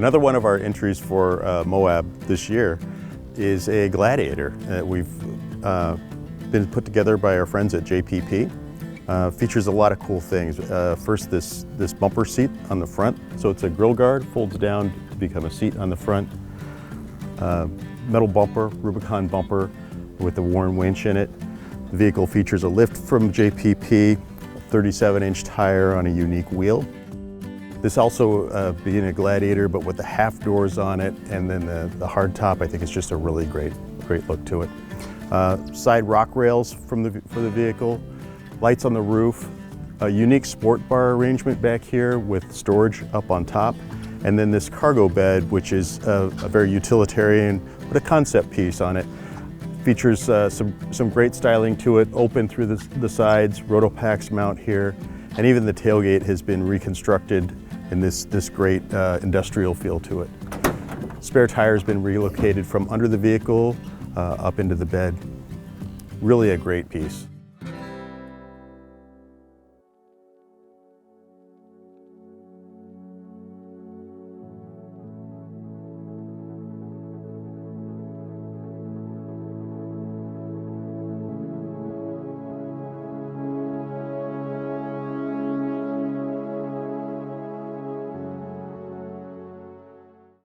Another one of our entries for Moab this year is a Gladiator that we've been put together by our friends at JPP. Features a lot of cool things. First, this bumper seat on the front. So it's a grille guard, folds down to become a seat on the front. Metal bumper, Rubicon bumper with a worn winch in it. The vehicle features a lift from JPP, a 37-inch tire on a unique wheel. This also being a Gladiator, but with the half doors on it, and then the hard top, I think it's just a really great look to it. Side rock rails for the vehicle, lights on the roof, a unique sport bar arrangement back here with storage up on top, and then this cargo bed, which is a very utilitarian, but a concept piece on it. Features some great styling to it, open through the sides, Rotopax mount here, and even the tailgate has been reconstructed in this great industrial feel to it. Spare tire has been relocated from under the vehicle up into the bed. Really a great piece.